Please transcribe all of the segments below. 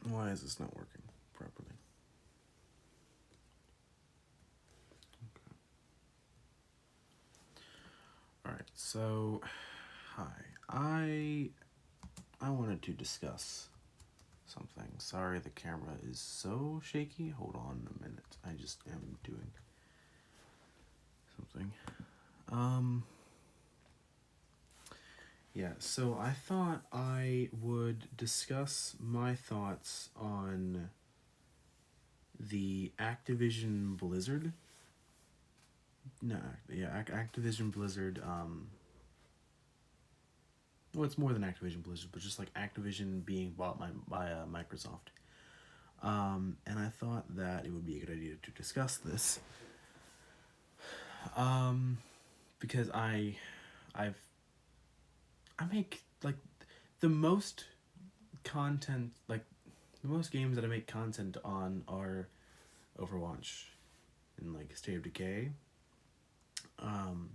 Why is this not working properly? All right. So, hi. I wanted to discuss something. Sorry, the camera is so shaky. Hold on a minute. I just am doing something. Um. Yeah. So I thought I would discuss my thoughts on the Activision Blizzard. No, yeah, Activision Blizzard. Well, it's more than Activision Blizzard, but just like Activision being bought by Microsoft. And I thought that it would be a good idea to discuss this. Um, because I've I make like the most content, like the most games that I make content on are Overwatch and like State of Decay. Um,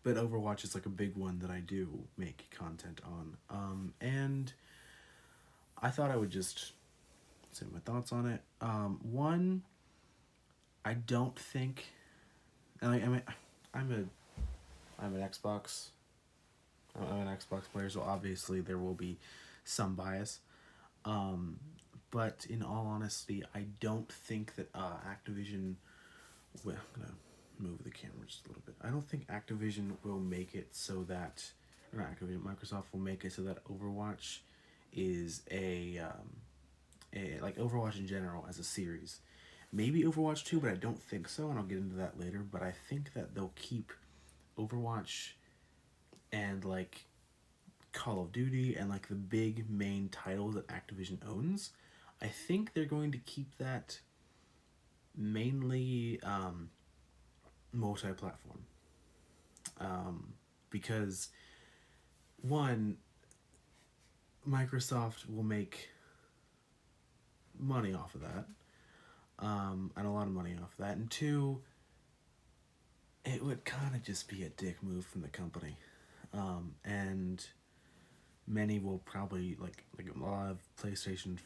but Overwatch is like a big one that I do make content on. And I thought I would just say my thoughts on it. One, I don't think, and I'm I'm an Xbox, I'm an Xbox player, so obviously there will be some bias. Um, but in all honesty, I don't think that Activision. Well, I'm gonna move the camera just a little bit. I don't think Activision will make it so that, or not Activision, Microsoft will make it so that Overwatch is a like Overwatch in general as a series. Maybe Overwatch 2, but I don't think so, and I'll get into that later. But I think that they'll keep Overwatch and like Call of Duty and like the big main titles that Activision owns. I think they're going to keep that mainly multi platform. Because, one, Microsoft will make money off of that, and a lot of money off of that. And two, it would kind of just be a dick move from the company. And many will probably like a lot of PlayStation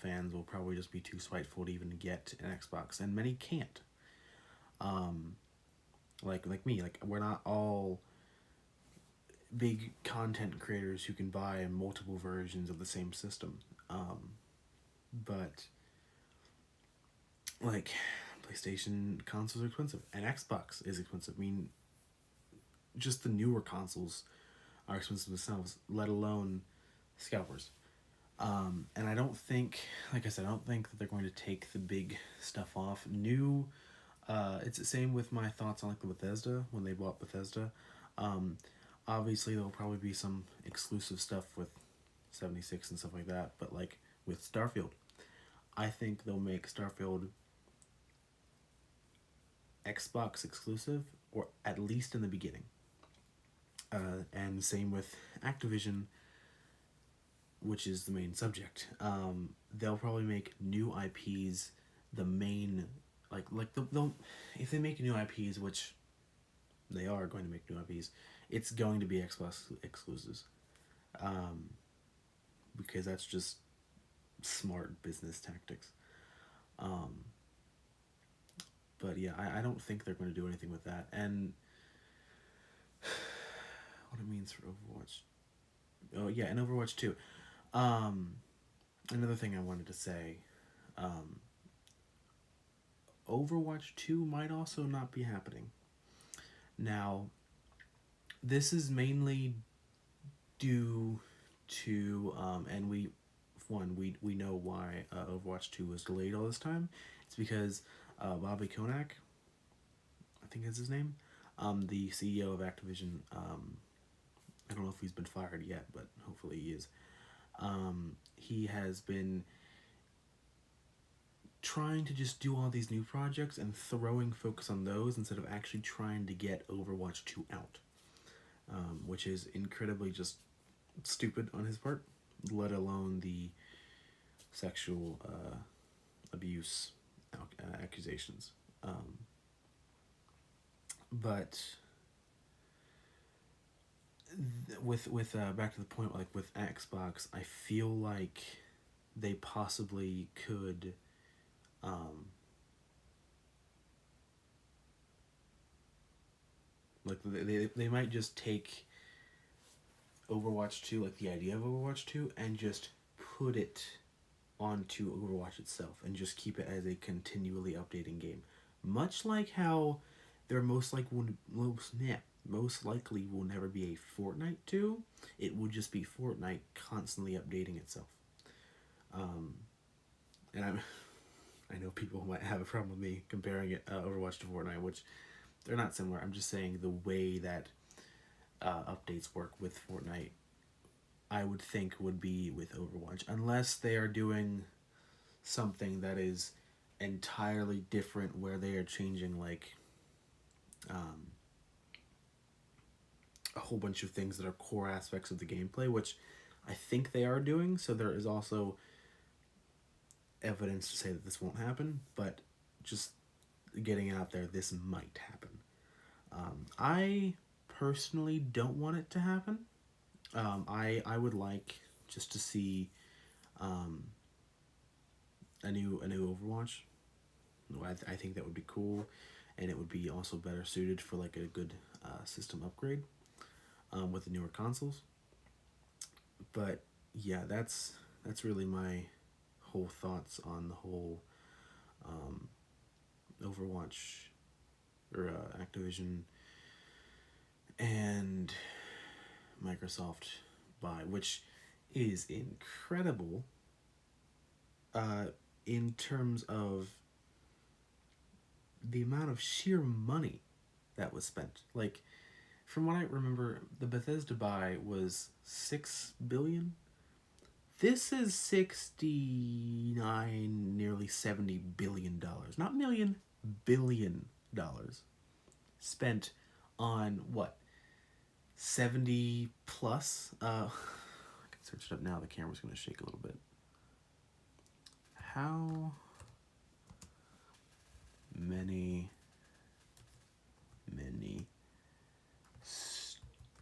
fans will probably just be too spiteful to even get an Xbox, and many can't. Um, like me, like we're not all big content creators who can buy multiple versions of the same system. But like PlayStation consoles are expensive, and Xbox is expensive. I mean, just the newer consoles are expensive themselves, let alone scalpers. And I don't think, like I said, I don't think that they're going to take the big stuff off. It's the same with my thoughts on like the Bethesda when they bought Bethesda. Um, Obviously, there'll probably be some exclusive stuff with 76 and stuff like that, but like with Starfield, I think they'll make Starfield Xbox exclusive, or at least in the beginning. And same with Activision, which is the main subject. They'll probably make new IPs the main, they'll if they make new IPs, which they are going to make new IPs, it's going to be Xbox exclusives, um, because that's just smart business tactics. Um, but yeah, I don't think they're going to do anything with that. And what it means for Overwatch. Oh yeah, and Overwatch 2. Um, Another thing I wanted to say, um, Overwatch 2 might also not be happening. Now, this is mainly due to, and we know why Overwatch 2 was delayed all this time. It's because Bobby Kotick, I think is his name, the CEO of Activision, I don't know if he's been fired yet, but hopefully he is. He has been trying to just do all these new projects and throwing focus on those instead of actually trying to get Overwatch 2 out, which is incredibly just stupid on his part, let alone the sexual abuse accusations. But with back to the point, like with Xbox, I feel like they possibly could like they might just take Overwatch 2, like the idea of Overwatch 2, and just put it onto Overwatch itself and just keep it as a continually updating game. Much like how there most likely will never be a Fortnite 2, it would just be Fortnite constantly updating itself. And I know people might have a problem with me comparing it Overwatch to Fortnite, which they're not similar. I'm just saying the way that updates work with Fortnite, I would think would be with Overwatch, unless they are doing something that is entirely different, where they are changing like a whole bunch of things that are core aspects of the gameplay, which I think they are doing. So there is also evidence to say that this won't happen, but just getting it out there, this might happen. I personally don't want it to happen. I would like just to see a new Overwatch. I think that would be cool, and it would be also better suited for like a good system upgrade with the newer consoles. But yeah, that's really my whole thoughts on the whole Overwatch or Activision and Microsoft buy, which is incredible in terms of the amount of sheer money that was spent. Like, from what I remember, the Bethesda buy was $6 billion. This is 69, nearly $70 billion, not million, $billion spent on what, 70 plus. I can search it up now. The camera's going to shake a little bit. How many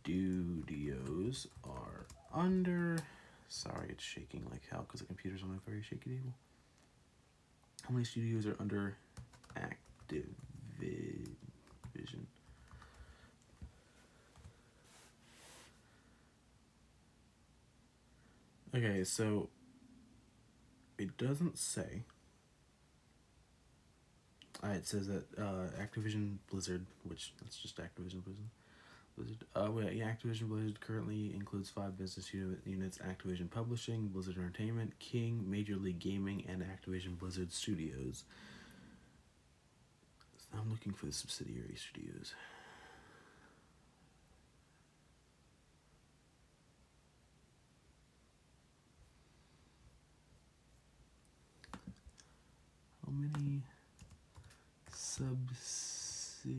studios are under? Sorry, it's shaking like hell because the computer's on a very shaky table. How many studios are under Activision? Okay, so it doesn't say. It says that Activision Blizzard, which that's just Activision Blizzard. Activision Blizzard currently includes 5 business units: Activision Publishing, Blizzard Entertainment, King, Major League Gaming, and Activision Blizzard Studios. So I'm looking for the subsidiary studios. How many subsidiary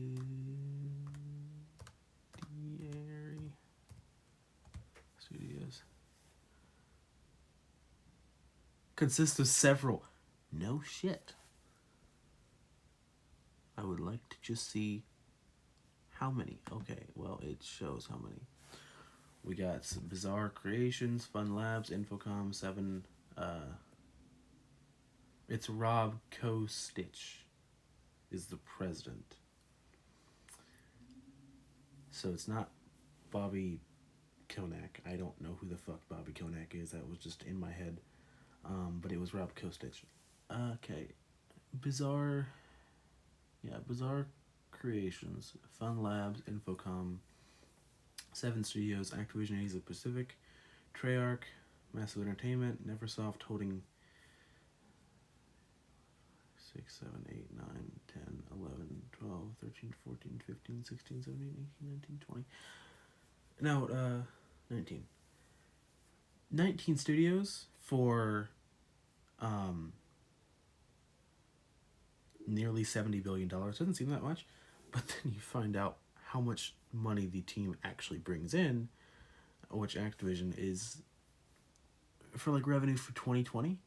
studios? Consists of several. No shit. I would like to just see how many. Okay, well, it shows how many. We got some Bizarre Creations, Fun Labs, Infocom, 7. It's Rob Kostich is the president. So it's not Bobby Konak. I don't know who the fuck Bobby Konak is. That was just in my head. But it was Rob Kostich. Okay. Bizarre Creations, Fun Labs, Infocom, 7 Studios, Activision Asia Pacific, Treyarch, Massive Entertainment, Neversoft holding 6, 7, 8, 9, 10, 11, 12, 13, 14, 15, 16, 17, 18, 19, 20. No, 19. 19 studios for nearly $70 billion. Doesn't seem that much, but then you find out how much money the team actually brings in, which Activision is, for like revenue for 2020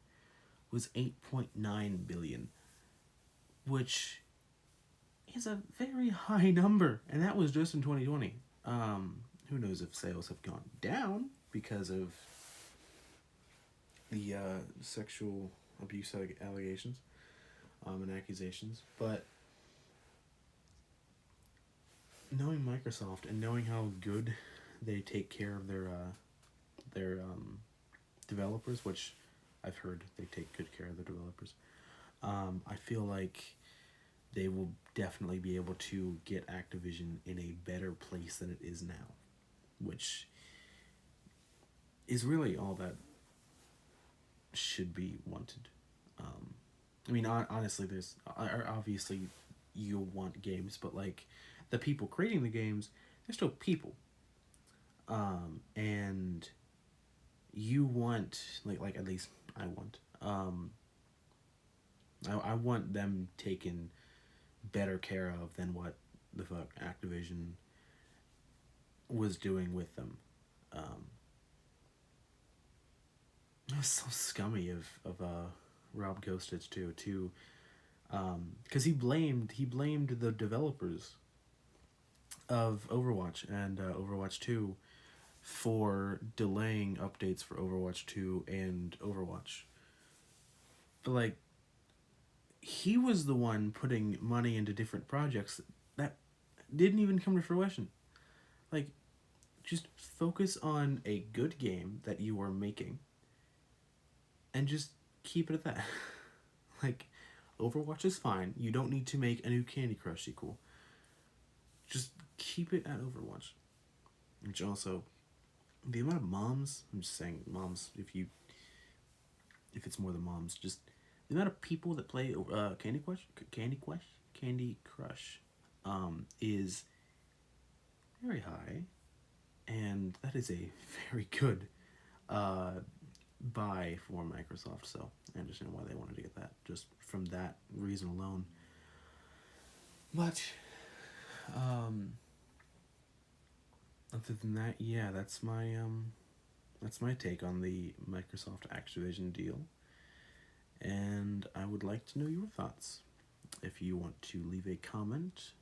was $8.9 billion, which is a very high number, and that was just in 2020. Who knows if sales have gone down because of the sexual abuse allegations and accusations. But knowing Microsoft and knowing how good they take care of their developers, which I've heard they take good care of the developers, I feel like they will definitely be able to get Activision in a better place than it is now, which is really all that should be wanted. I mean, honestly, there's obviously you'll want games, but like the people creating the games, they're still people, and you want like at least I want I want them taken better care of than what the fuck Activision was doing with them. Um, it was so scummy of Rob Kostich too, because he blamed the developers of Overwatch and Overwatch 2 for delaying updates for Overwatch 2 and Overwatch. But like he was the one putting money into different projects that didn't even come to fruition. Like just focus on a good game that you are making and just keep it at that. Like Overwatch is fine. You don't need to make a new Candy Crush sequel. Just keep it at Overwatch. Which also, the amount of moms, I'm just saying moms, if it's more than moms, just the amount of people that play Candy Crush, is very high, and that is a very good buy for Microsoft. So I understand why they wanted to get that just from that reason alone. But other than that, yeah, that's my take on the Microsoft Activision deal. And I would like to know your thoughts. If you want to leave a comment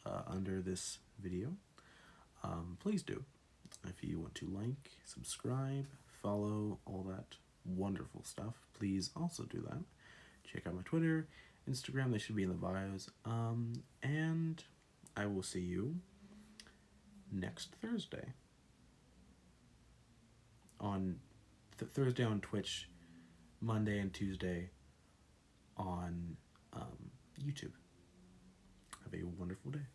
under this video, please do. If you want to like, subscribe, follow, all that wonderful stuff, please also do that. Check out my Twitter, Instagram, they should be in the bios. And I will see you next Thursday. On Thursday on Twitch, Monday and Tuesday on YouTube. Have a wonderful day.